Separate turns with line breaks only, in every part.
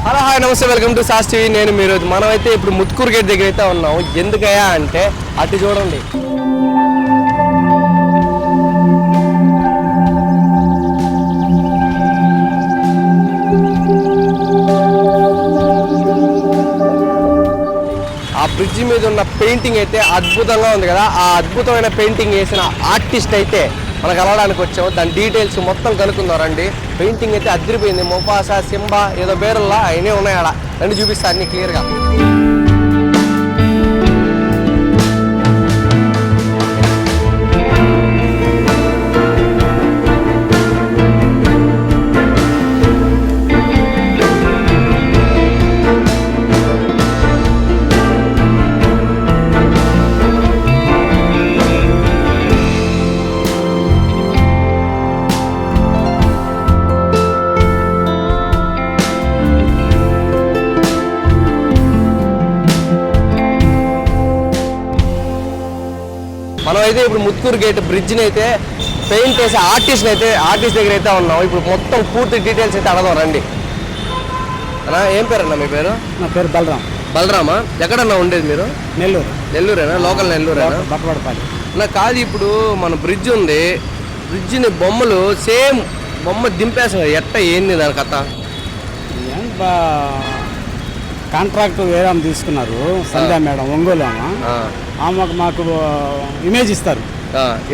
Hello hi నమస్తే welcome to sauce TV. నేను మీరు మనమైతే ఇప్పుడు ముత్కూరు గేట్ దగ్గర అయితే ఉన్నాము. ఎందుకయ్యా అంటే అటు చూడండి, ఆ బ్రిడ్జి మీద ఉన్న పెయింటింగ్ అయితే అద్భుతంగా ఉంది కదా. ఆ అద్భుతమైన పెయింటింగ్ వేసిన ఆర్టిస్ట్ అయితే మనకు కలవడానికి వచ్చాము. దాని డీటెయిల్స్ మొత్తం కనుక్కున్నారండి. పెయింటింగ్ అయితే అదిరిపోయింది. ముఫాసా, సింబా ఏదో పేరుల్లా అయినే ఉన్నాయి. ఆడ రండి చూపిస్తా అన్ని క్లియర్గా. మనం అయితే ఇప్పుడు ముత్కూరు గేట్ బ్రిడ్జ్ని అయితే పెయింట్ వేసే ఆర్టిస్ట్ దగ్గర అయితే ఉన్నాం. ఇప్పుడు మొత్తం పూర్తి డీటెయిల్స్ అయితే అడదాం రండి. అన్నా ఏం పేరు అన్న మీ పేరు?
నా పేరు బలరాం.
బలరామా? ఎక్కడన్నా ఉండేది మీరు?
నెల్లూరు.
నెల్లూరేనా? లోకల్ నెల్లూరేనా?
బట్టవాడపల్లి.
నా కాదు, ఇప్పుడు మన బ్రిడ్జ్ ఉంది, బ్రిడ్జిని బొమ్మలు సేమ్ బొమ్మ దింపేసాం. ఏంది దాని కథ?
కాంట్రాక్ట్ వేరే తీసుకున్నారు, సంధ్యా మేడం, ఒంగోలు ఆమెకు మాకు ఇమేజ్ ఇస్తారు.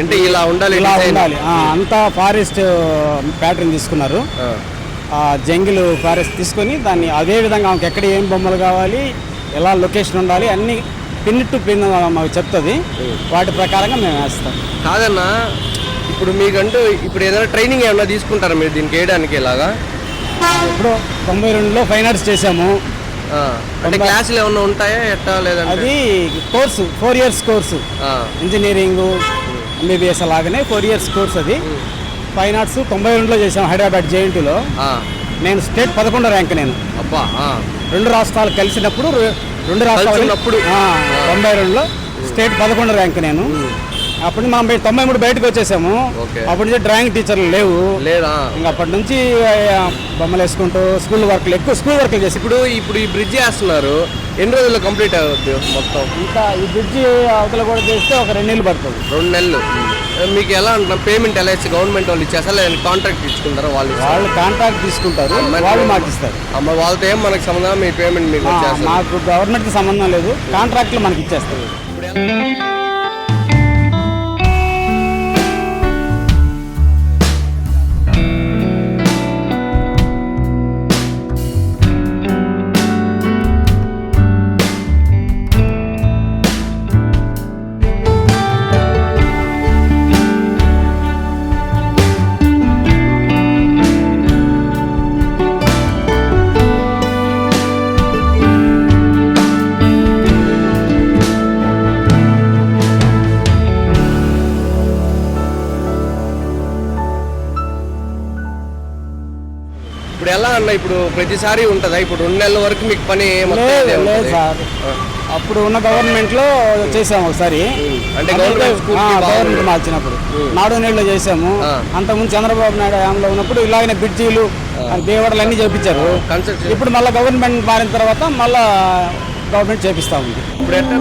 అంటే ఇలా ఉండాలి,
ఇలా ఉండాలి. అంతా ఫారెస్ట్ ప్యాటర్న్ తీసుకున్నారు. జంగిల్ ఫారెస్ట్ తీసుకొని దాన్ని అదే విధంగా ఆమెకు ఎక్కడ ఏం బొమ్మలు కావాలి, ఎలా లొకేషన్ ఉండాలి అన్ని పిన్ టు పిన్ మాకు చెప్తుంది. వాటి ప్రకారంగా మేము వేస్తాం.
కాదన్నా, ఇప్పుడు మీకంటూ ఇప్పుడు ఏదైనా ట్రైనింగ్ ఏమైనా తీసుకుంటారా మీరు దీనికి వేయడానికి? ఇలాగా
ఇప్పుడు 92లో ఫైన్ ఆర్ట్స్ చేసాము.
అంటే క్లాసులు ఏమన్నా ఉంటాయా ఎట్టా? లేదంటే
అది course 4 years course, engineering MBBS అలాగనే 4 years కోర్స్. అది ఫైన్ ఆర్ట్స్ 92లో చేసాము హైదరాబాద్ జేఎన్టీలో. నేను స్టేట్ 11వ ర్యాంక్. నేను
అబ్బా
2 రాష్ట్రాలు కలిసినప్పుడు 2 రాష్ట్రాలు 92లో స్టేట్ 11వ ర్యాంక్ నేను. అప్పుడు మనం 93 బయటకు వచ్చేసాము. అప్పటి నుంచి డ్రాయింగ్ టీచర్లు లేవు
లేదా,
ఇంకా అప్పటి నుంచి బొమ్మలు వేసుకుంటూ స్కూల్ వర్క్లు చేసి
ఇప్పుడు ఈ బ్రిడ్జ్ వేస్తున్నారు. ఎన్ని రోజుల్లో కంప్లీట్ అవుద్ది మొత్తం?
ఇంకా ఈ బ్రిడ్జ్ అవతల కూడా చేస్తే ఒక 2 నెలలు పడుతుంది.
2 నెలలు. మీకు ఎలా అంటున్నా, పేమెంట్ ఎలా ఇచ్చి గవర్నమెంట్ వాళ్ళు ఇచ్చేస్తారు లేదా కాంట్రాక్ట్ ఇచ్చుకుంటారు? వాళ్ళు
కాంట్రాక్ట్ తీసుకుంటారు, వాళ్ళు మాకు ఇస్తారు.
వాళ్ళతో ఏం మనకు సంబంధం? మీ పేమెంట్ మీకు
మాకు గవర్నమెంట్కి సంబంధం లేదు, కాంట్రాక్ట్లు మనకి ఇచ్చేస్తారు.
ఇప్పుడు ఎలా అన్న, ఇప్పుడు ప్రతిసారి ఉంటుందా? ఇప్పుడు 2 నెలల వరకు మీకు పని?
లేదు సార్, అప్పుడు ఉన్న గవర్నమెంట్లో చేసాము ఒకసారి.
అంటే
గవర్నమెంట్ మార్చినప్పుడు నాడు నేడులో చేసాము. అంతకుముందు చంద్రబాబు నాయుడు హయాంలో ఉన్నప్పుడు ఇలాగనే బ్రిడ్జీలు దేవాడలు అన్నీ చేపించారు. ఇప్పుడు మళ్ళీ గవర్నమెంట్ మారిన తర్వాత మళ్ళీ గవర్నమెంట్ చేపిస్తా ఉంది.
ఇప్పుడు ఎట్లా